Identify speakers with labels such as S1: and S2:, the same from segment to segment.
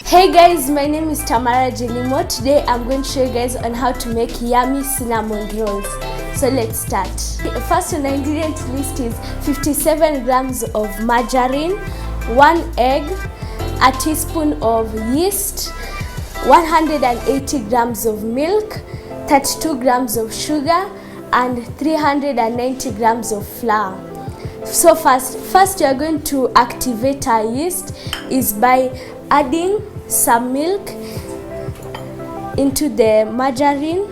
S1: Hey guys, my name is Tamara Jelimo. Today I'm going to show you guys on how to make yummy cinnamon rolls. So let's start. First on the ingredient list is 57 grams of margarine, 1 egg, a teaspoon of yeast, 180 grams of milk, 32 grams of sugar, and 390 grams of flour. So first you are going to activate our yeast is by adding some milk into the margarine,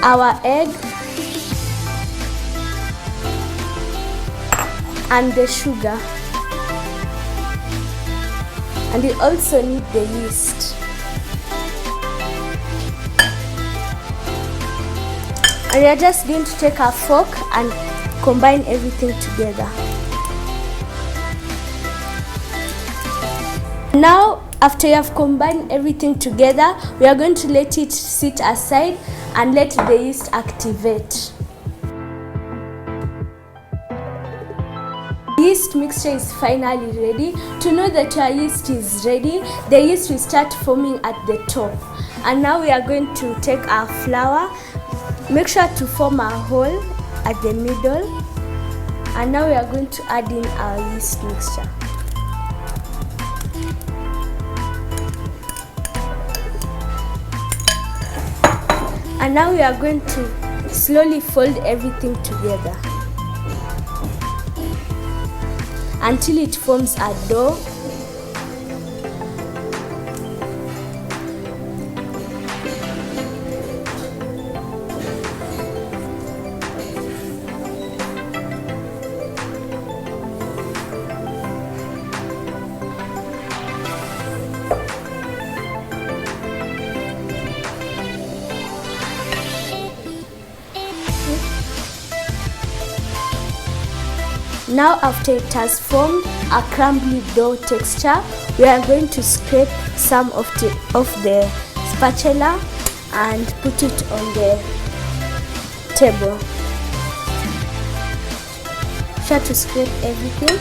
S1: our egg, and the sugar. And we also need the yeast. And we are just going to take a fork and combine everything together. Now, after you have combined everything together, we are going to let it sit aside and let the yeast activate. The yeast mixture is finally ready. To know that your yeast is ready, the yeast will start forming at the top. And now we are going to take our flour, make sure to form a hole at the middle. And now we are going to add in our yeast mixture. And now we are going to slowly fold everything together until it forms a dough. Now after it has formed a crumbly dough texture, we are going to scrape some of the spatula and put it on the table. Try to scrape everything.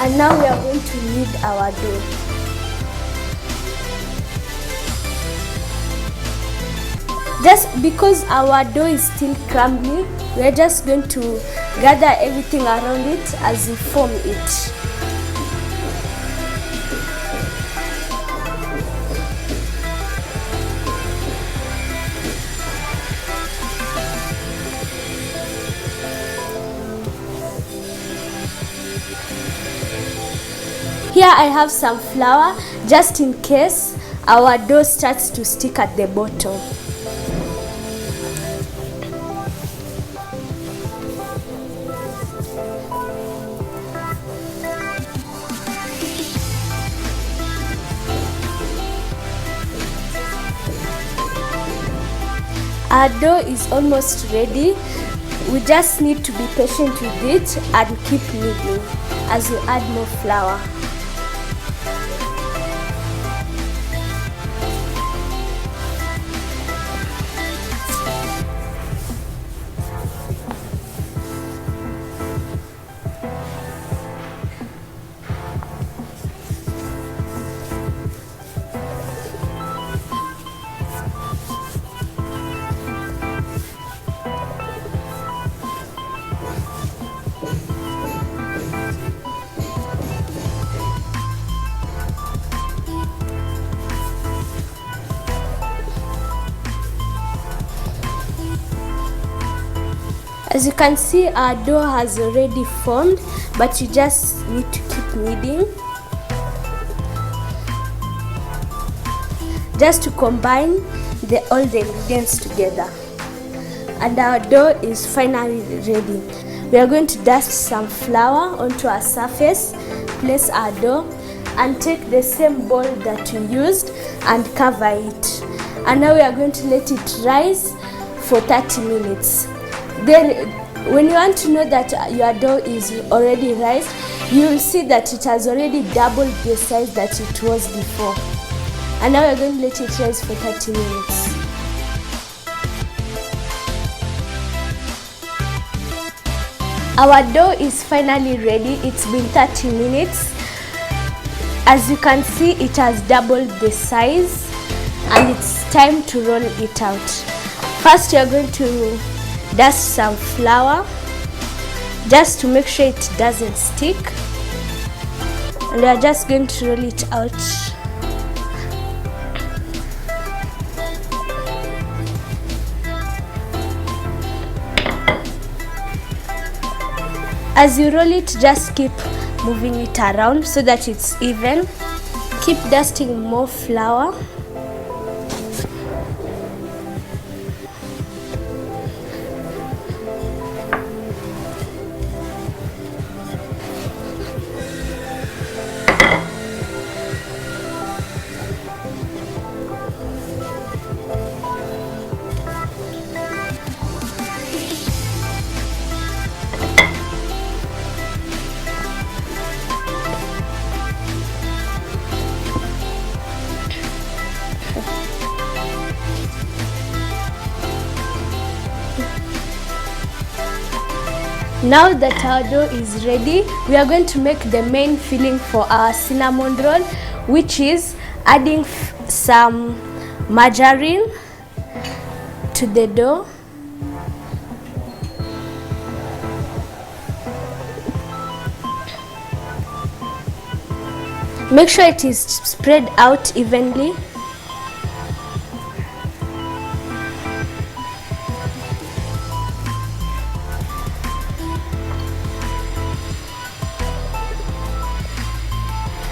S1: And now we are going to knead our dough. Just because our dough is still crumbly, we are just going to gather everything around it as we form it. Here I have some flour just in case our dough starts to stick at the bottom. Our dough is almost ready. We just need to be patient with it and keep kneading as we add more flour. As you can see, our dough has already formed, but you just need to keep kneading just to combine all the ingredients together. And our dough is finally ready. We are going to dust some flour onto our surface, place our dough, and take the same bowl that we used and cover it. And now we are going to let it rise for 30 minutes. Then, when you want to know that your dough is already rised, you will see that it has already doubled the size that it was before. And now we're going to let it rise for 30 minutes. Our dough is finally ready. It's been 30 minutes. As you can see, it has doubled the size and it's time to roll it out. First, you're going to dust some flour just to make sure it doesn't stick. And we are just going to roll it out. As you roll it, just keep moving it around so that it's even. Keep dusting more flour. Now that our dough is ready, we are going to make the main filling for our cinnamon roll, which is adding some margarine to the dough. Make sure it is spread out evenly.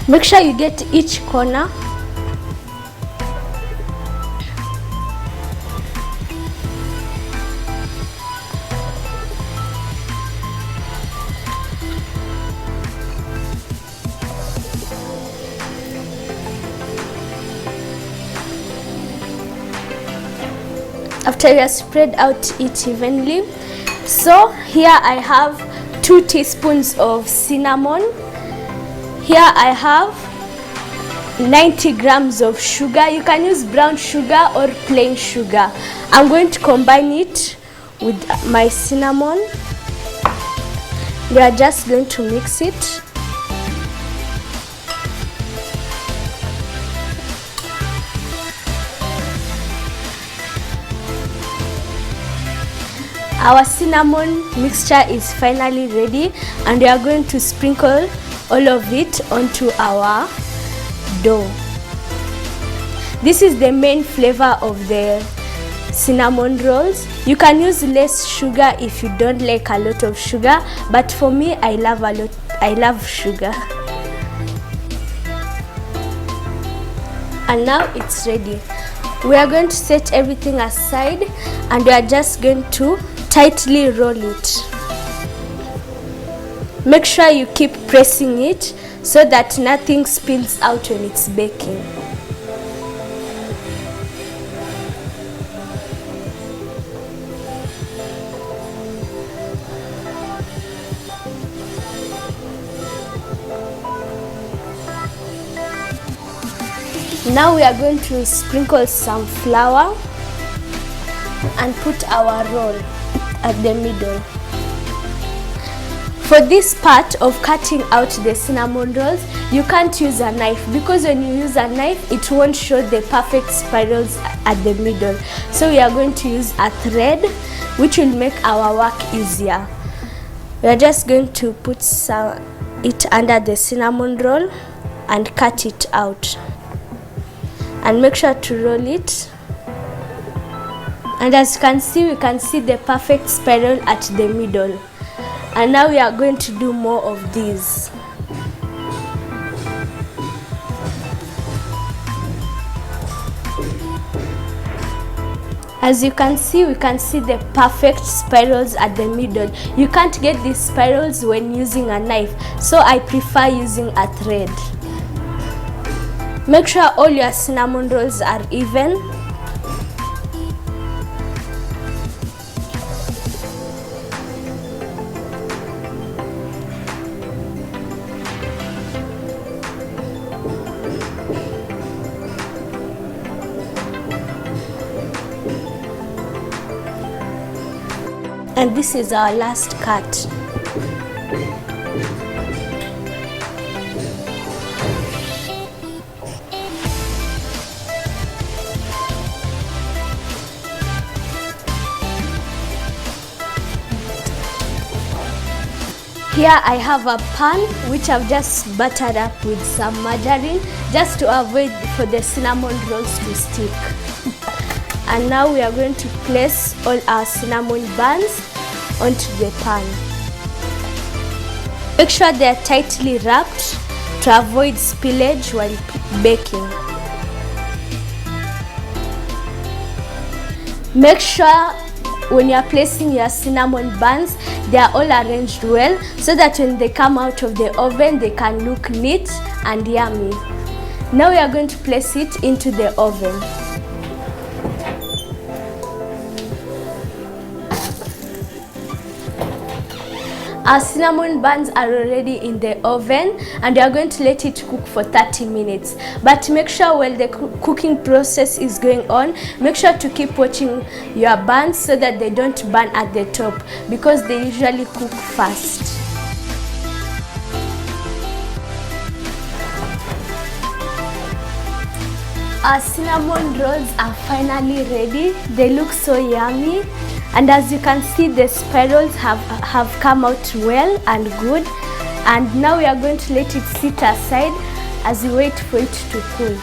S1: Make sure you get each corner. After you have spread out it evenly, so here I have 2 teaspoons of cinnamon. Here I have 90 grams of sugar. You can use brown sugar or plain sugar. I'm going to combine it with my cinnamon. We are just going to mix it. Our cinnamon mixture is finally ready, and we are going to sprinkle all of it onto our dough. This is the main flavor of the cinnamon rolls. You can use less sugar if you don't like a lot of sugar, but for me, I love sugar. And now it's ready. We are going to set everything aside, and we are just going to tightly roll it. Make sure you keep pressing it so that nothing spills out when it's baking. Now we are going to sprinkle some flour and put our roll at the middle. For this part of cutting out the cinnamon rolls, you can't use a knife, because when you use a knife, it won't show the perfect spirals at the middle. So we are going to use a thread, which will make our work easier. We are just going to put it under the cinnamon roll and cut it out. And make sure to roll it. And as you can see, we can see the perfect spiral at the middle. And now we are going to do more of these. As you can see, we can see the perfect spirals at the middle. You can't get these spirals when using a knife, so I prefer using a thread. Make sure all your cinnamon rolls are even. And this is our last cut. Here I have a pan which I've just buttered up with some margarine just to avoid for the cinnamon rolls to stick. And now we are going to place all our cinnamon buns onto the pan. Make sure they are tightly wrapped to avoid spillage while baking. Make sure when you are placing your cinnamon buns, they are all arranged well so that when they come out of the oven, they can look neat and yummy. Now we are going to place it into the oven. Our cinnamon buns are already in the oven and we are going to let it cook for 30 minutes. But make sure while the cooking process is going on, make sure to keep watching your buns so that they don't burn at the top because they usually cook fast. Our cinnamon rolls are finally ready. They look so yummy. And as you can see, the spirals have come out well and good. And now we are going to let it sit aside as we wait for it to cool.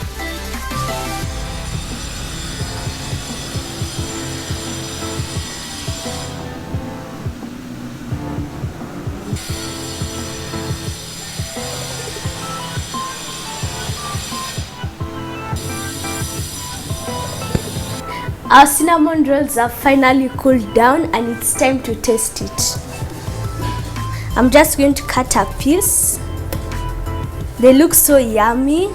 S1: Our cinnamon rolls are finally cooled down and it's time to taste it. I'm just going to cut a piece. They look so yummy.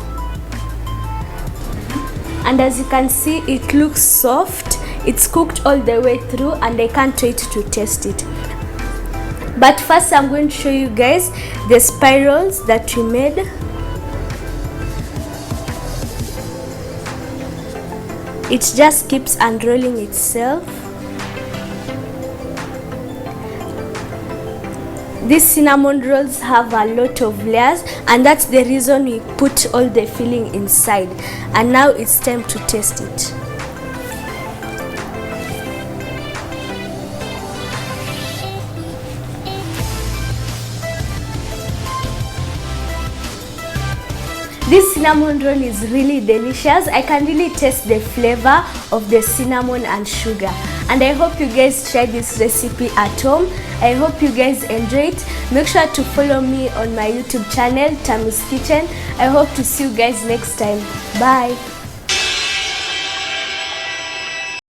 S1: And as you can see, it looks soft. It's cooked all the way through and I can't wait to taste it. But first I'm going to show you guys the spirals that we made. It just keeps unrolling itself. These cinnamon rolls have a lot of layers and that's the reason we put all the filling inside. And now it's time to taste it. This cinnamon roll is really delicious. I can really taste the flavor of the cinnamon and sugar. And I hope you guys try this recipe at home. I hope you guys enjoy it. Make sure to follow me on my YouTube channel, Tammy's Kitchen. I hope to see you guys next time. Bye.